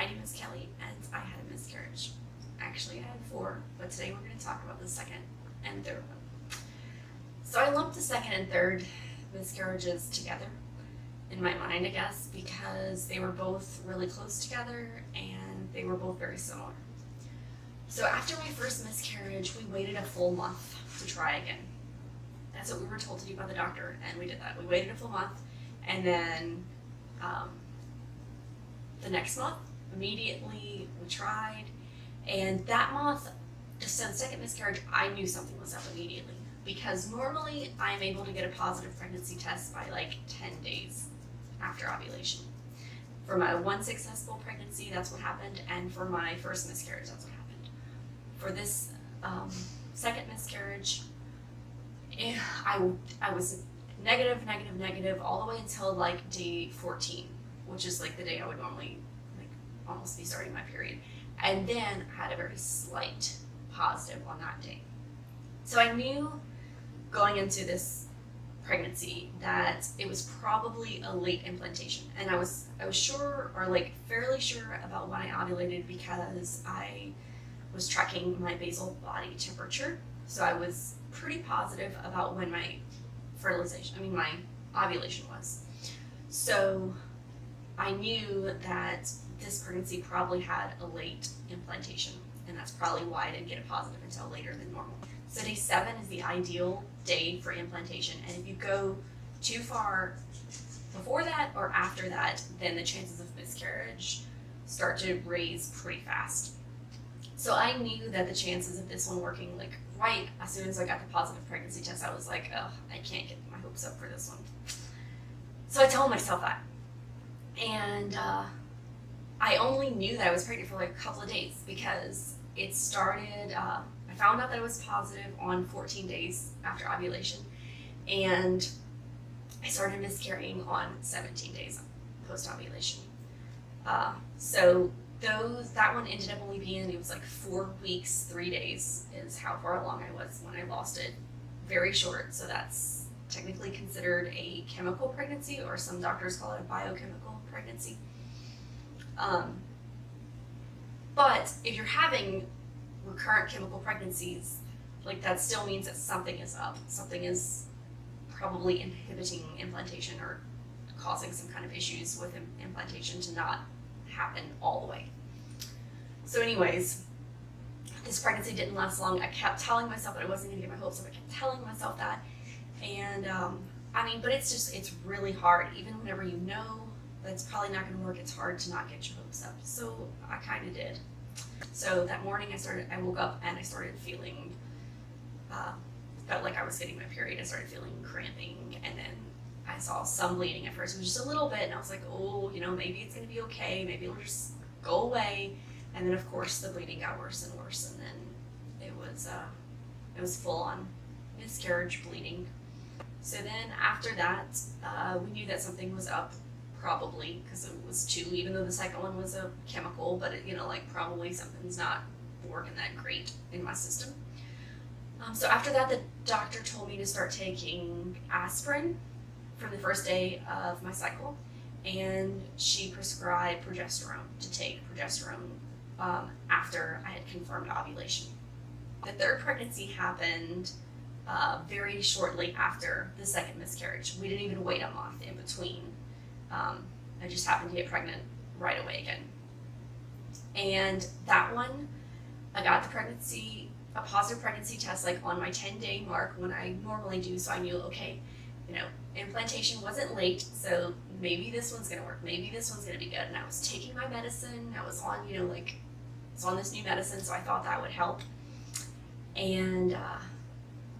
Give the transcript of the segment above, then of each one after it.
My name is Kelly, and I had a miscarriage. Actually, I had 4, but today we're going to talk about the second and third one. So I lumped the second and third miscarriages together in my mind, I guess, because they were both really close together and they were both very similar. So after my first miscarriage, we waited a full month to try again. That's what we were told to do by the doctor, and we did that. We waited a full month, and then the next month, immediately we tried, and that month, just on second miscarriage, I knew something was up immediately, because normally I'm able to get a positive pregnancy test by like 10 days after ovulation. For my one successful pregnancy, that's what happened, and for my first miscarriage, that's what happened. For this second miscarriage, I was negative all the way until like day 14, which is like the day I would normally like almost be starting my period. And then I had a very slight positive on that day. So I knew going into this pregnancy that it was probably a late implantation. And I was sure, or like fairly sure, about when I ovulated because I was tracking my basal body temperature. So I was pretty positive about when my my ovulation was. So I knew that this pregnancy probably had a late implantation, and that's probably why I didn't get a positive until later than normal. So day 7 is the ideal day for implantation, and if you go too far before that or after that, then the chances of miscarriage start to raise pretty fast. So I knew that the chances of this one working, like right as soon as I got the positive pregnancy test, I was like, oh, I can't get my hopes up for this one. So I told myself that. And I only knew that I was pregnant for like a couple of days because it started, I found out that I was positive on 14 days after ovulation, and I started miscarrying on 17 days post-ovulation. So that one ended up only being, it was like 4 weeks, 3 days is how far along I was when I lost it. Very short, so that's technically considered a chemical pregnancy, or some doctors call it a biochemical pregnancy. But if you're having recurrent chemical pregnancies, like that still means that something is up. Something is probably inhibiting implantation or causing some kind of issues with implantation to not happen all the way. So anyways, this pregnancy didn't last long. I kept telling myself that I wasn't going to get my hopes up. I kept telling myself that. And but it's really hard. Even whenever you know that it's probably not going to work, it's hard to not get your hopes up. So I kind of did. So that morning I woke up and I started feeling, felt like I was getting my period. I started feeling cramping, and then I saw some bleeding at first. It was just a little bit, and I was like, oh, maybe it's going to be okay. Maybe it'll just go away. And then of course the bleeding got worse and worse, and then it was full on miscarriage bleeding. So then after that, we knew that something was up, probably, because it was 2, even though the second one was a chemical, but probably something's not working that great in my system. So after that, the doctor told me to start taking aspirin from the first day of my cycle, and she prescribed progesterone, to take progesterone after I had confirmed ovulation. The third pregnancy happened very shortly after the second miscarriage. We didn't even wait a month in between. I just happened to get pregnant right away again. And that one, I got a positive pregnancy test like on my 10-day mark when I normally do, so I knew, okay, implantation wasn't late, so maybe this one's gonna work, maybe this one's gonna be good. And I was taking my medicine, I was on, on this new medicine, so I thought that would help. And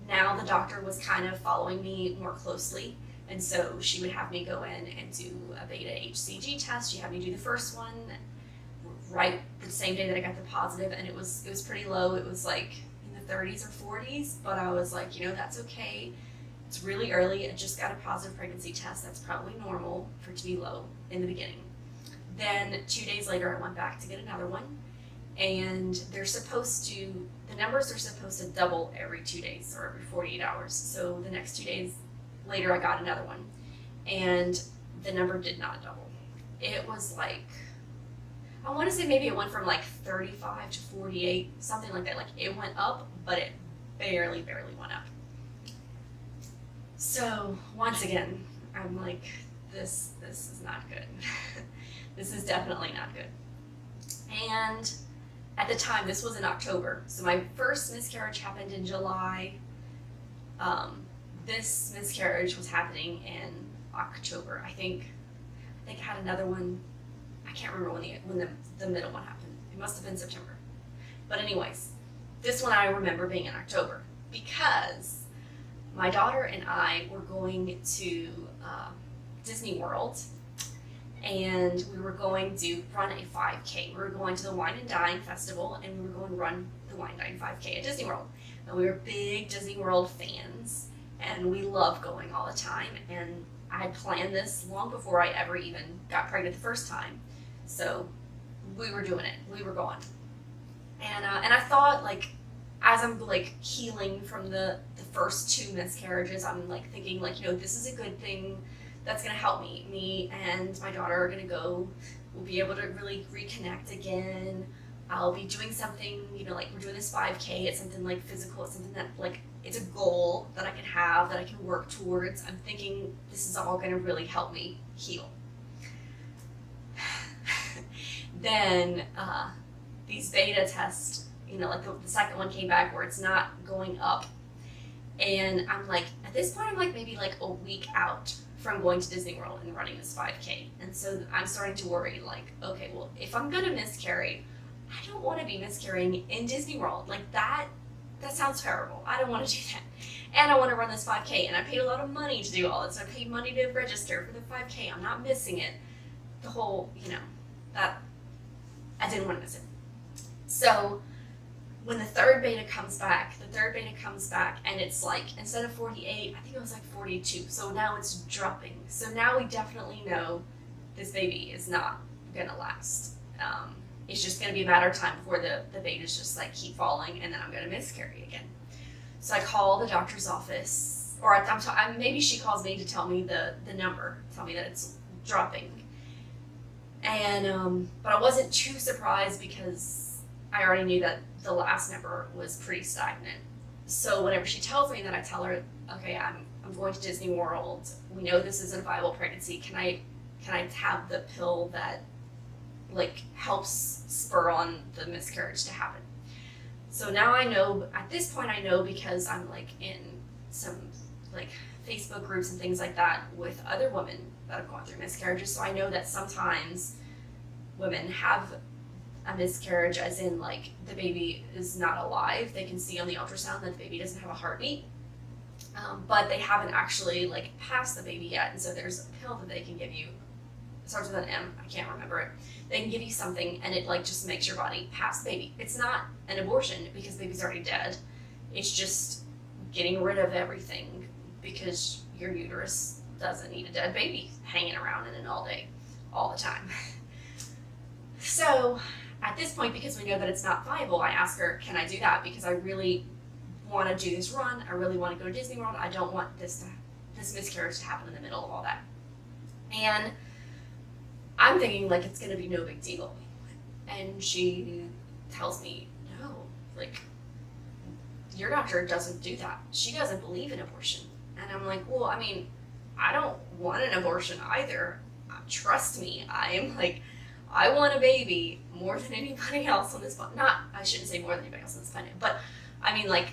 now the doctor was kind of following me more closely, and so she would have me go in and do a beta HCG test. She had me do the first one right the same day that I got the positive, and it was pretty low. It was like in the 30s or 40s, but I was like, that's okay. It's really early. I just got a positive pregnancy test. That's probably normal for it to be low in the beginning. Then 2 days later, I went back to get another one, and the numbers are supposed to double every 2 days or every 48 hours. So the next 2 days later, I got another one, and the number did not double. It was like, I want to say maybe it went from like 35 to 48, something like that. Like it went up, but it barely went up. So once again, I'm like, this is not good. This is definitely not good. And at the time, this was in October. So my first miscarriage happened in July. This miscarriage was happening in October. I think I had another one. I can't remember when the middle one happened. It must have been September. But anyways, this one I remember being in October because my daughter and I were going to Disney World, and we were going to run a 5K. We were going to the Wine and Dine Festival, and we were going to run the Wine and Dine 5K at Disney World. And we were big Disney World fans, and we love going all the time. And I had planned this long before I ever even got pregnant the first time. So we were doing it. We were going. And I thought, like, as I'm like healing from the first two miscarriages, I'm like thinking, like, you know, this is a good thing that's gonna help me. Me and my daughter are gonna go. We'll be able to really reconnect again. I'll be doing something, you know, like we're doing this 5K. It's something like physical. It's something that like it's a goal that I can have, that I can work towards. I'm thinking this is all gonna really help me heal. Then these beta tests, you know, like the second one came back where it's not going up. And I'm like, at this point, I'm like maybe like a week out from going to Disney World and running this 5K. And so I'm starting to worry, like, okay, well, if I'm gonna miscarry, I don't want to be miscarrying in Disney World. Like that sounds terrible. I don't want to do that. And I want to run this 5K, and I paid a lot of money to do all this. I paid money to register for the 5K. I'm not missing it. The whole, you know, that I didn't want to miss it. So when the third beta comes back, and it's like, instead of 48, I think it was like 42. So now it's dropping. So now we definitely know this baby is not gonna last. It's just gonna be a matter of time before the betas just like keep falling, and then I'm gonna miscarry again. So I call the doctor's office, or maybe she calls me to tell me the number, tell me that it's dropping. And but I wasn't too surprised because I already knew that the last number was pretty stagnant. So whenever she tells me that, I tell her, okay, I'm going to Disney World. We know this isn't a viable pregnancy. Can I have the pill that like helps spur on the miscarriage to happen? So now I know, at this point I know because I'm like in some like Facebook groups and things like that with other women that have gone through miscarriages. So I know that sometimes women have a miscarriage as in like the baby is not alive. They can see on the ultrasound that the baby doesn't have a heartbeat, but they haven't actually like passed the baby yet. And so there's a pill that they can give you. It starts with an M, I can't remember it. They can give you something and it like just makes your body pass the baby. It's not an abortion because the baby's already dead. It's just getting rid of everything because your uterus doesn't need a dead baby hanging around in it all day, all the time. So at this point, because we know that it's not viable, I ask her, can I do that? Because I really want to do this run. I really want to go to Disney World. I don't want this miscarriage to happen in the middle of all that. And I'm thinking like it's going to be no big deal. And she tells me, no, like your doctor doesn't do that. She doesn't believe in abortion. And I'm like, well, I mean, I don't want an abortion either. Trust me, I want a baby more than anybody else on this planet. I shouldn't say more than anybody else on this planet, but I mean, like,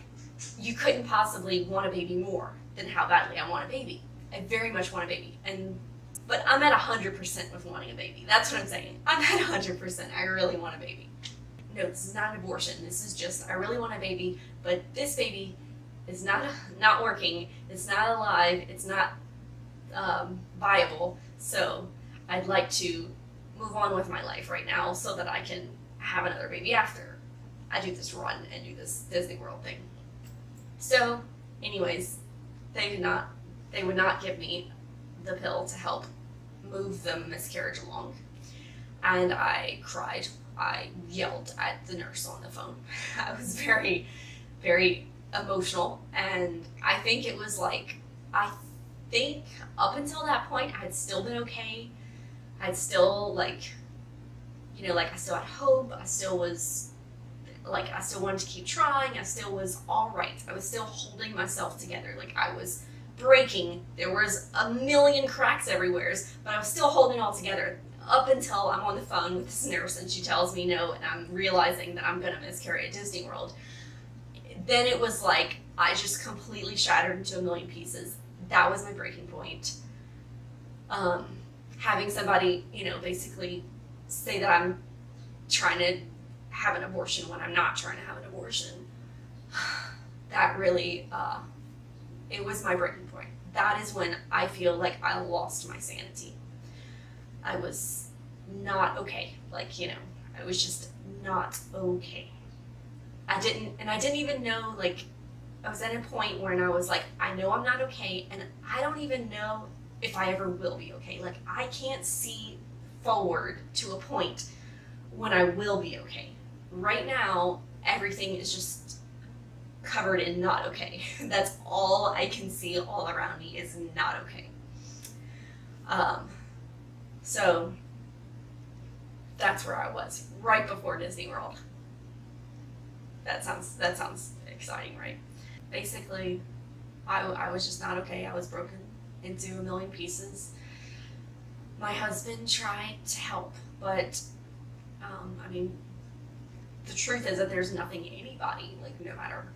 you couldn't possibly want a baby more than how badly I want a baby. I very much want a baby. But I'm at 100% with wanting a baby. That's what I'm saying. I'm at 100%. I really want a baby. No, this is not an abortion. This is just, I really want a baby, but this baby is not working. It's not alive. It's not viable. So I'd like to move on with my life right now so that I can have another baby after I do this run and do this Disney World thing. So anyways, they would not give me the pill to help move the miscarriage along. And I cried. I yelled at the nurse on the phone. I was very, very emotional. And I think it was like, up until that point, I had still been okay. I'd still like I still had hope. I still wanted to keep trying. I still was all right. I was still holding myself together. Like I was breaking. There was a million cracks everywhere, but I was still holding it all together up until I'm on the phone with this nurse and she tells me no, and I'm realizing that I'm going to miscarry at Disney World. Then it was like I just completely shattered into a million pieces. That was my breaking point. Having somebody, basically say that I'm trying to have an abortion when I'm not trying to have an abortion, that really, it was my breaking point. That is when I feel like I lost my sanity. I was not okay. I was just not okay. I didn't even know, I was at a point where I was like, I know I'm not okay, and I don't even know if I ever will be okay. Like, I can't see forward to a point when I will be okay. Right now, everything is just covered in not okay. That's all I can see all around me is not okay. So that's where I was right before Disney World. That sounds exciting, right? Basically, I was just not okay. I was broken into a million pieces. My husband tried to help, but the truth is that there's nothing anybody, no matter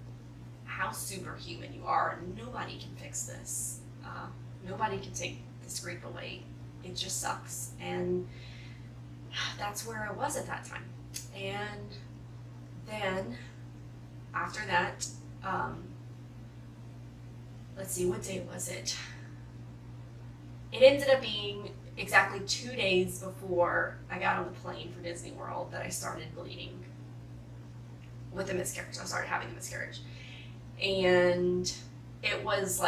how superhuman you are, nobody can fix this. Nobody can take this grief away. It just sucks. And that's where I was at that time. And then after that, let's see, what day was it? It ended up being exactly 2 days before I got on the plane for Disney World that I started bleeding with a miscarriage. I started having a miscarriage. And it was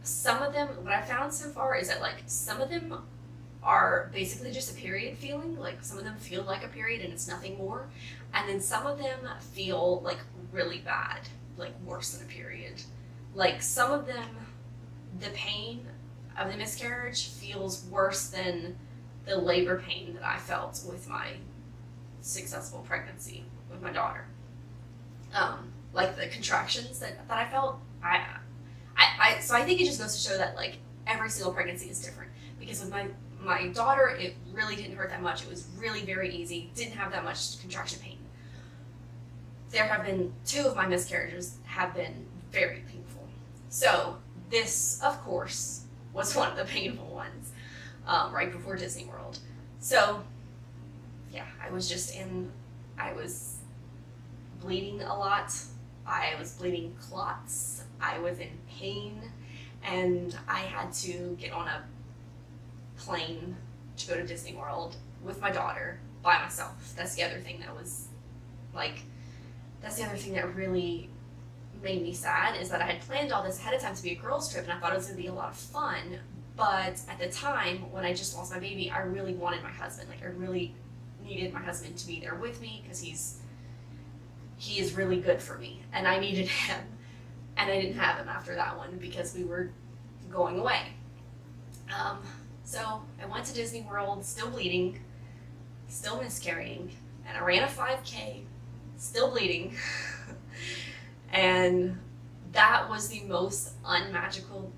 some of them, what I found so far is that some of them are basically just a period feeling. Some of them feel like a period and it's nothing more. And then some of them feel really bad, worse than a period. Some of them, the pain of the miscarriage feels worse than the labor pain that I felt with my successful pregnancy with my daughter. The contractions that I felt, so I think it just goes to show that every single pregnancy is different. Because with my daughter, it really didn't hurt that much. It was really very easy. Didn't have that much contraction pain. There have been 2 of my miscarriages have been very painful. So this, of course, was one of the painful ones, right before Disney World. So yeah, I was bleeding a lot. I was bleeding clots. I was in pain, and I had to get on a plane to go to Disney World with my daughter by myself. That's the other thing that was that really made me sad, is that I had planned all this ahead of time to be a girls' trip, and I thought it was going to be a lot of fun. But at the time, when I just lost my baby, I really wanted my husband. I really needed my husband to be there with me, because he is really good for me, and I needed him. And I didn't have him after that one because we were going away. So I went to Disney World, still bleeding, still miscarrying, and I ran a 5K, still bleeding. And that was the most unmagical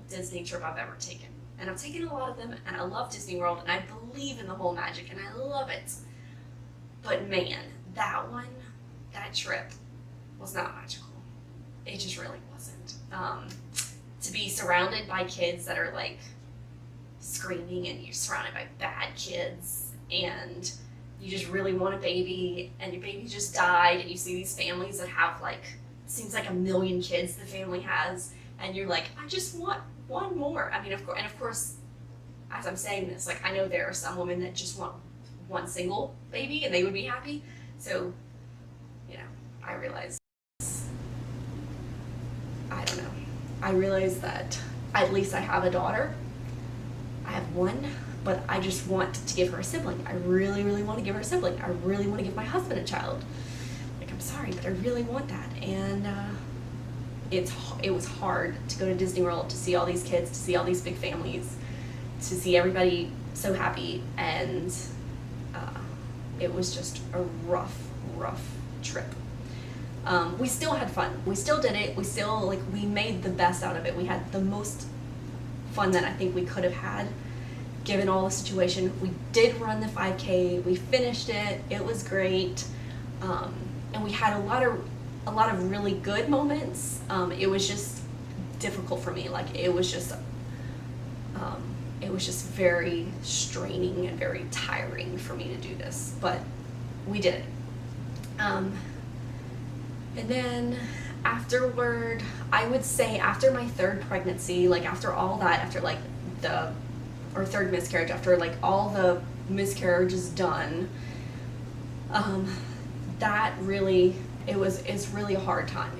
Disney trip I've ever taken. And I've taken a lot of them, and I love Disney World, and I believe in the whole magic, and I love it. But man, that trip was not magical. It just really wasn't. To be surrounded by kids that are screaming, and you're surrounded by bad kids, and you just really want a baby, and your baby just died, and you see these families that have seems like a million kids the family has, and you're I just want one more. Of course, as I'm saying this, I know there are some women that just want one single baby and they would be happy. So, I realize that at least I have a daughter. I have one, but I just want to give her a sibling. I really, really want to give her a sibling. I really want to give my husband a child. I'm sorry, but I really want that. And it was hard to go to Disney World, to see all these kids, to see all these big families, to see everybody so happy. And it was just a rough trip. We still had fun. We still did it. We still, we made the best out of it. We had the most fun that I think we could have had, given all the situation. We did run the 5K. We finished it. It was great. And we had a lot of really good moments. It was just difficult for me. It was just very straining and very tiring for me to do this, but we did it. And then afterward, I would say after my third pregnancy, after all that, after or third miscarriage, after all the miscarriages done, that really, it's really a hard time.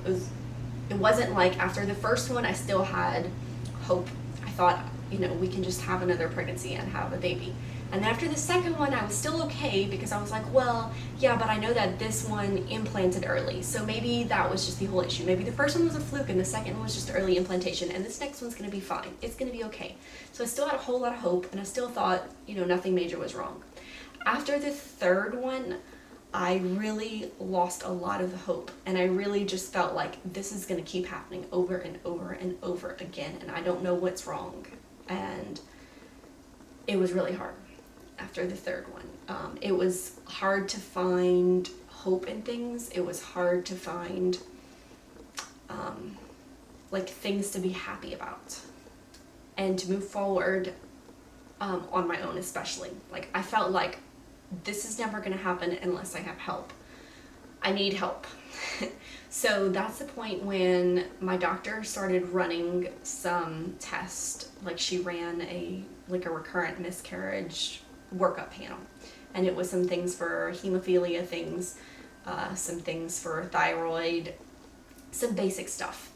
It wasn't after the first one I still had hope. I thought, we can just have another pregnancy and have a baby. And after the second one, I was still okay, because I was like, well, yeah, but I know that this one implanted early, so maybe that was just the whole issue. Maybe the first one was a fluke and the second one was just early implantation, and this next one's gonna be fine. It's gonna be okay. So I still had a whole lot of hope, and I still thought, nothing major was wrong. After the third one, I really lost a lot of the hope, and I really just felt like this is gonna keep happening over and over and over again, and I don't know what's wrong. And it was really hard after the third one. It was hard to find hope in things. It was hard to find things to be happy about and to move forward on my own, especially. I felt like this is never going to happen unless I have help. I need help. So that's the point when my doctor started running some tests. She ran a recurrent miscarriage workup panel, and it was some things for hemophilia things, some things for thyroid, some basic stuff.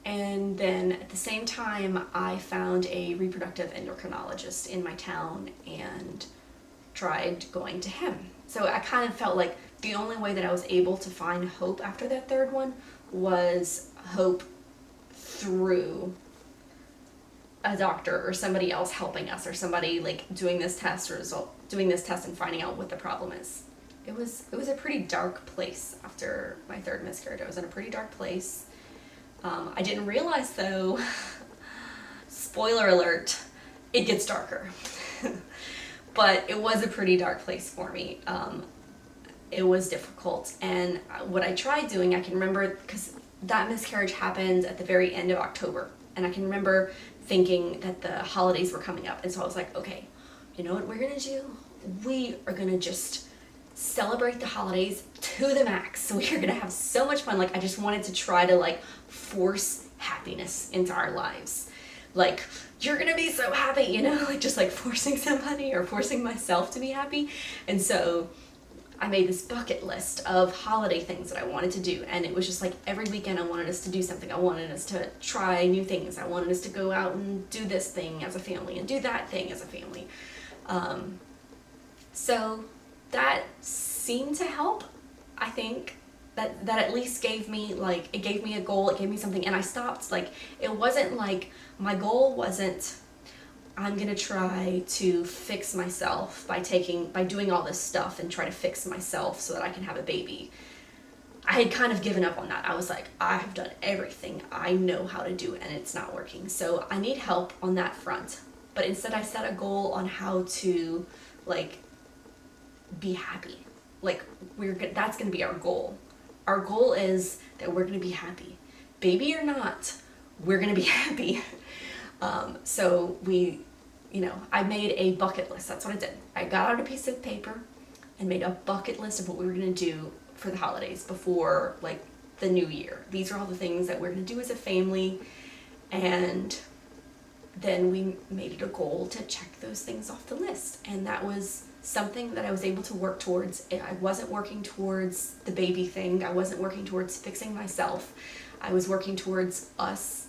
And then at the same time, I found a reproductive endocrinologist in my town and tried going to him. So I kind of felt like the only way that I was able to find hope after that third one was hope through a doctor or somebody else helping us, or somebody doing this test and finding out what the problem is. It was a pretty dark place after my third miscarriage. I was in a pretty dark place. I didn't realize, though, spoiler alert, it gets darker. But it was a pretty dark place for me. It was difficult, and what I tried doing, I can remember, because that miscarriage happened at the very end of October, and I can remember thinking that the holidays were coming up, and so I was like, okay, you know what we're gonna do? We are gonna just celebrate the holidays to the max. So we are gonna have so much fun. I just wanted to try to force happiness into our lives. You're gonna be so happy, just forcing somebody or forcing myself to be happy. And so I made this bucket list of holiday things that I wanted to do, and it was just every weekend I wanted us to do something. I wanted us to try new things. I wanted us to go out and do this thing as a family and do that thing as a family. So that seemed to help. I think that at least gave me it gave me a goal, it gave me something, and I stopped. It wasn't my goal wasn't, I'm gonna try to fix myself by doing all this stuff and try to fix myself so that I can have a baby. I had kind of given up on that. I was like, I have done everything I know how to do and it's not working. So I need help on that front. But instead I set a goal on how to be happy. That's gonna be our goal. Our goal is that we're gonna be happy. Baby or not, we're gonna be happy. So I made a bucket list. That's what I did. I got out a piece of paper and made a bucket list of what we were going to do for the holidays before the new year. These are all the things that we're going to do as a family, and then we made it a goal to check those things off the list. And that was something that I was able to work towards. I wasn't working towards the baby thing. I wasn't working towards fixing myself. I was working towards us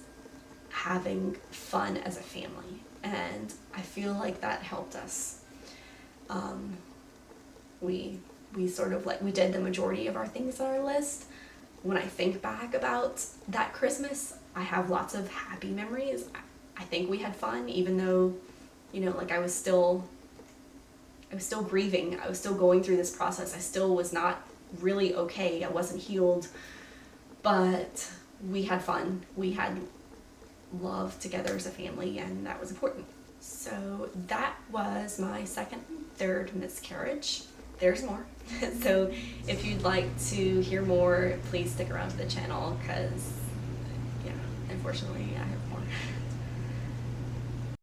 having fun as a family, and I feel like that helped us. We sort of we did the majority of our things on our list. When I think back about that Christmas, I have lots of happy memories. I think we had fun, even though I was still I was still grieving. I was still going through this process. I still was not really okay. I wasn't healed, but we had fun. We had love together as a family, and that was important. So that was my second and third miscarriage. There's more. So if you'd like to hear more, please stick around to the channel, because yeah, unfortunately I have more.